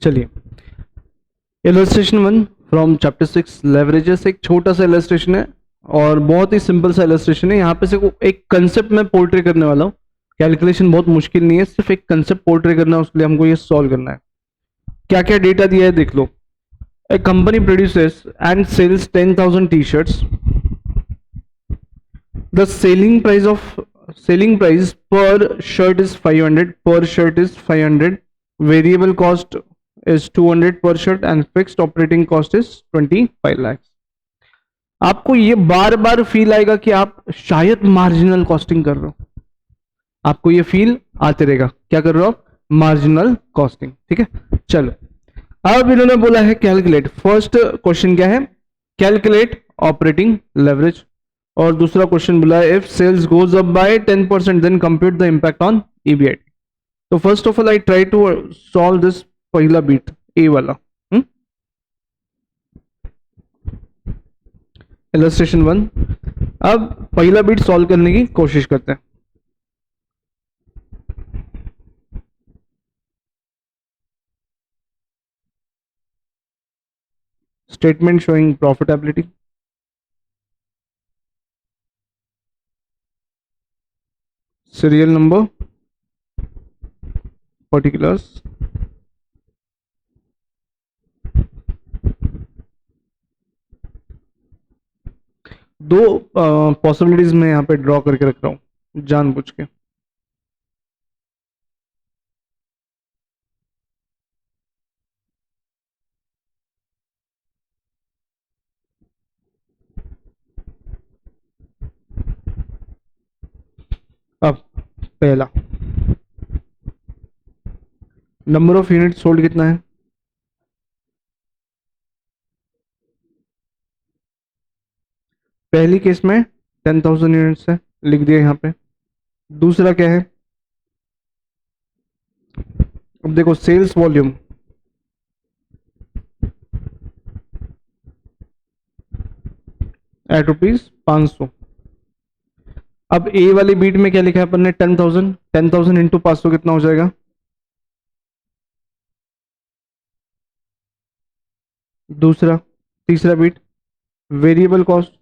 चलिए, illustration 1 from chapter 6 leverages. एक छोटा सा इलस्ट्रेशन है और बहुत ही सिंपल सा इलस्ट्रेशन है। यहाँ पे से एक कंसेप्ट मैं पोर्ट्रे करने वाला हूँ। कैलकुलेशन बहुत मुश्किल नहीं है, सिर्फ एक कंसेप्ट पोर्ट्रे करना है, उसके लिए हमको ये सॉल्व करना है। क्या क्या डेटा दिया है देख लो। A company produces and sells 10,000 T shirts. The selling price per shirt is 500, per shirt is 500, variable cost is 200 per shirt and fixed operating cost is 25 lakhs। आपको ये बार बार फील आएगा कि आप शायद मार्जिनल कॉस्टिंग कर रहे हो। आपको ये फील आते रहेगा। क्या कर रहे हो आप? Marginal costing. ठीक है, चलो अब इन्होंने बोला है कैलकुलेट। फर्स्ट क्वेश्चन क्या है? Calculate operating leverage. और दूसरा क्वेश्चन बोला है if sales goes up by 10% then compute the impact on EBIT. तो first of all I try to solve this पहला बीट ए वाला। इलस्ट्रेशन 1। अब पहला बीट सॉल्व करने की कोशिश करते हैं। Statement showing profitability, serial number, particulars, दो पॉसिबिलिटीज मैं यहाँ पे ड्रॉ करके रख रहा हूँ जानबूझ के। अब पहला, नंबर ऑफ यूनिट सोल्ड कितना है? पहली केस में 10,000 यूनिट्स है, लिख दिया यहाँ पे। दूसरा क्या है? अब देखो सेल्स वॉल्यूम एट ₹500। अब ए वाली बीट में क्या लिखा है अपन ने? 10,000। 10,000 इंटू 500 कितना हो जाएगा? दूसरा तीसरा बीट वेरिएबल कॉस्ट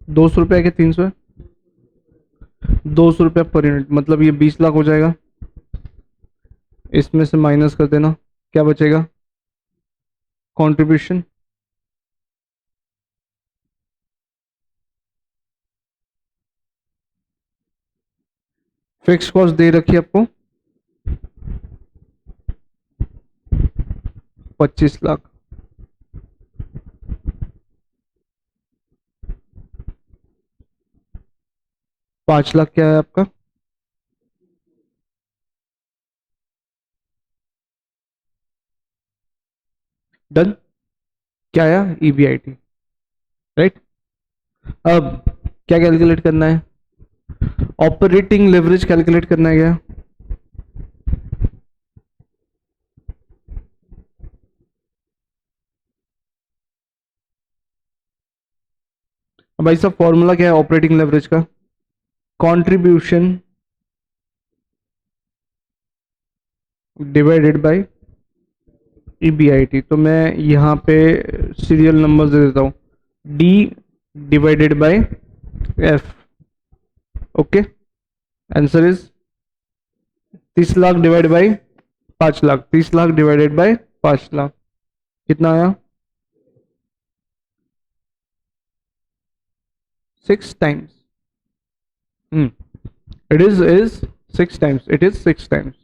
200 रुपये के 300 है, 200 रुपया पर यूनिट, मतलब ये 20 लाख हो जाएगा। इसमें से माइनस कर देना, क्या बचेगा? कंट्रीब्यूशन। फिक्स कॉस्ट दे रखी है आपको 25 लाख। पांच लाख क्या है आपका? डन। क्या आया? ईबीआईटी। राइट। अब क्या कैलकुलेट करना है? ऑपरेटिंग लेवरेज कैलकुलेट करना है क्या? अब भाई साहब फॉर्मूला क्या है ऑपरेटिंग लेवरेज का? Contribution divided by EBIT. तो मैं यहाँ पे सीरियल नंबर दे देता हूँ, D divided by F. Okay, answer is 30 lakh divide by 5 lakh. 30 lakh divided by 5 lakh कितना आया? 6 times. It is 6 times. It is 6 times.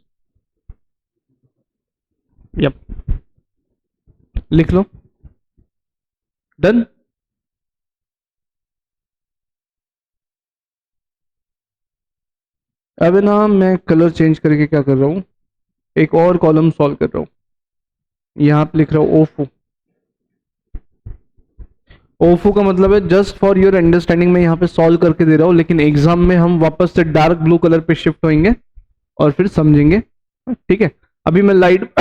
Yep, लिख लो। डन। अब ना मैं कलर चेंज करके क्या कर रहा हूँ, एक और कॉलम सॉल्व कर रहा हूँ। यहाँ पे लिख रहा हूँ ओफो। ओफो का मतलब है जस्ट फॉर योर अंडरस्टैंडिंग, मैं यहाँ पे सॉल्व करके दे रहा हूँ, लेकिन एग्जाम में हम वापस से डार्क ब्लू कलर पे शिफ्ट होंगे और फिर समझेंगे। ठीक है, अभी मैं लाइट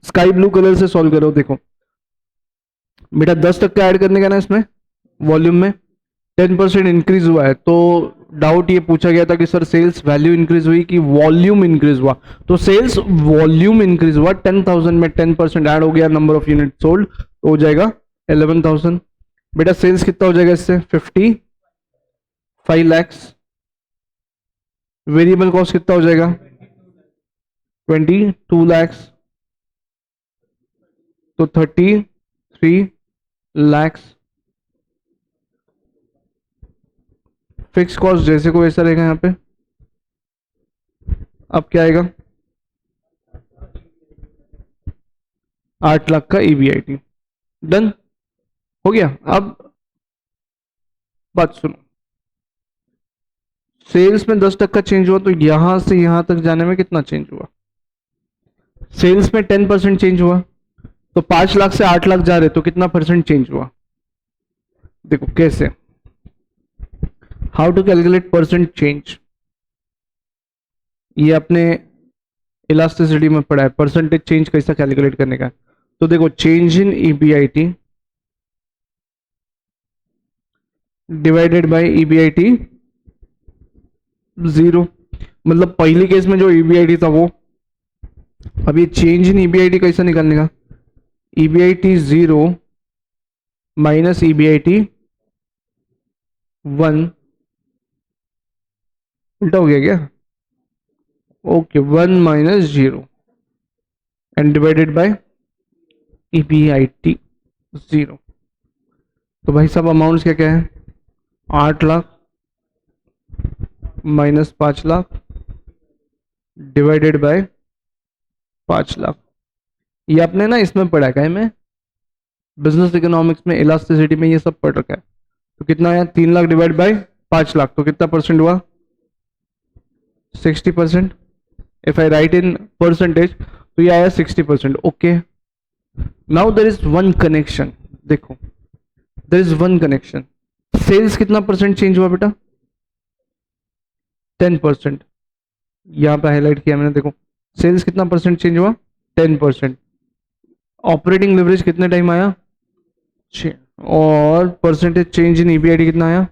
स्काई ब्लू कलर से सॉल्व कर रहा हूँ। देखो बेटा 10% ऐड करने का ना इसमें वॉल्यूम में 10% इंक्रीज हुआ है, तो डाउट ये पूछा गया था कि सर सेल्स वैल्यू इंक्रीज हुई कि वॉल्यूम इंक्रीज हुआ, तो सेल्स वॉल्यूम इंक्रीज हुआ। 10,000 में 10% ऐड हो गया, नंबर ऑफ यूनिट सोल्ड हो जाएगा 11,000। बेटा सेल्स कितना हो जाएगा इससे? 55 लैक्स। वेरिएबल कॉस्ट कितना हो जाएगा? 22 लैक्स, तो 33 लैक्स। फिक्स कॉस्ट जैसे को वैसा रहेगा यहाँ पे। अब क्या आएगा? 8 लाख का ईबीआईटी। डन हो गया। अब बात सुनो, सेल्स में 10% चेंज हुआ, तो यहां से यहां तक जाने में कितना चेंज हुआ? सेल्स में 10% चेंज हुआ, तो 5 लाख से 8 लाख जा रहे, तो कितना परसेंट चेंज हुआ? देखो कैसे, how to calculate percent change, ये अपने इलास्टिसिटी में पढ़ा है, परसेंटेज चेंज कैसा कैलकुलेट करने का। तो देखो, change in EBIT divided by EBIT 0, मतलब पहली केस में जो ईबीआईटी था वो। अब ये चेंज इन ईबीआईटी कैसा निकालने का? ईबीआईटी 0 माइनस ईबीआईटी 1, उल्टा हो गया क्या? Okay, 1 minus 0 and divided by EBIT 0। तो भाई साहब अमाउंट्स क्या क्या है? 8 lakh minus 5 lakh divided by 5 lakh. ये आपने ना इसमें पढ़ा है में, बिजनेस इकोनॉमिक्स में, इलास्टिसिटी में, ये सब पढ़ रखा है। तो कितना आया? 3 लाख डिवाइड बाय 5 लाख, तो कितना परसेंट हुआ? 60%। If I write in percentage तो ये आया 60%। Okay, now there is one connection. देखो, there is one connection. Sales कितना परसेंट चेंज हुआ बेटा? 10%। यहां पे हाईलाइट किया मैंने, देखो सेल्स कितना परसेंट चेंज हुआ? 10%। ऑपरेटिंग लेवरेज कितने टाइम आया? 6। और परसेंटेज चेंज इन ईबीआईटी कितना आया?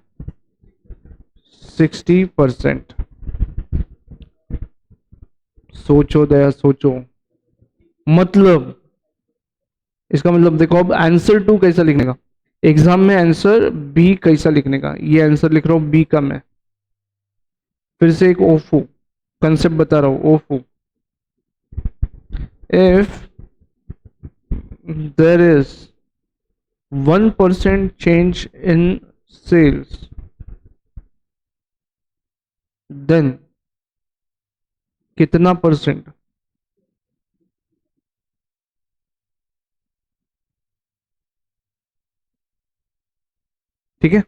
60%। सोचो दया, सोचो। मतलब इसका मतलब देखो, अब आंसर 2 कैसा लिखने का? एग्जाम में आंसर बी कैसा लिखने का? ये आंसर लिख रहा हूं बी का मैं। फिर से एक ओफू कंसेप्ट बता रहा हूं, ओफू। If there is 1% change in sales, then कितना परसेंट? ठीक है,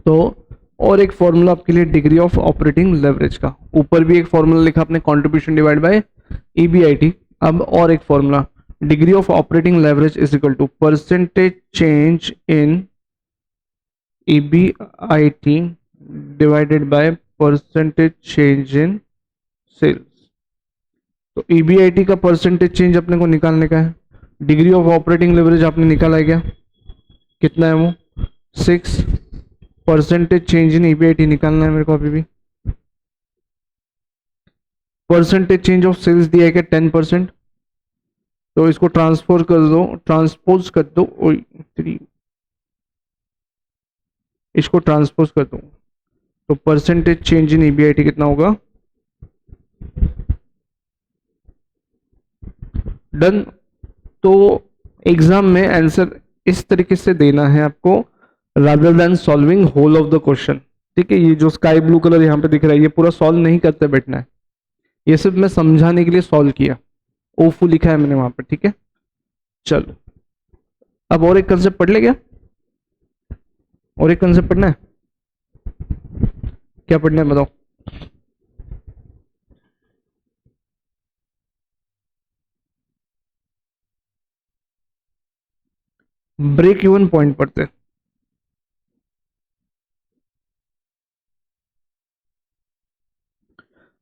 तो और एक फॉर्मूला आपके लिए डिग्री ऑफ ऑपरेटिंग लेवरेज का, ऊपर भी एक फॉर्मूला लिखा आपने, कंट्रीब्यूशन डिवाइड बाय ईबीआईटी। अब और एक formula, degree of operating leverage is equal to percentage change in EBIT divided by percentage change in sales. तो ईबीआईटी का परसेंटेज चेंज अपने को निकालने का है, डिग्री ऑफ ऑपरेटिंग लेवरेज आपने निकाला है क्या? कितना है वो? 6। परसेंटेज चेंज इन ईबीआईटी निकालना है मेरे को अभी भी। परसेंटेज चेंज ऑफ सेल्स दिया है क्या? 10%। तो इसको ट्रांसफर कर दो, ट्रांसपोज कर दो, 3, इसको ट्रांसपोज कर दो, तो परसेंटेज चेंज इन ईबीआईटी कितना होगा? डन। तो एग्जाम में आंसर इस तरीके से देना है आपको, rather than solving whole of the question. ठीक है, ये जो स्काई ब्लू कलर यहाँ पे दिख रहा है, ये पूरा सॉल्व नहीं करते बैठना है, ये सिर्फ मैं समझाने के लिए सॉल्व किया। ओफू लिखा है मैंने वहां पर। ठीक है, चलो अब और एक कंसेप्ट पढ़ ले क्या? और एक कंसेप्ट पढ़ना है, क्या पढ़ना है बताओ? ब्रेक इवन पॉइंट पढ़ते हैं।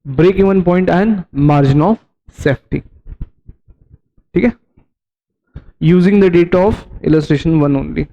Break even point and margin of safety. ठीक है, using the data of illustration 1 only.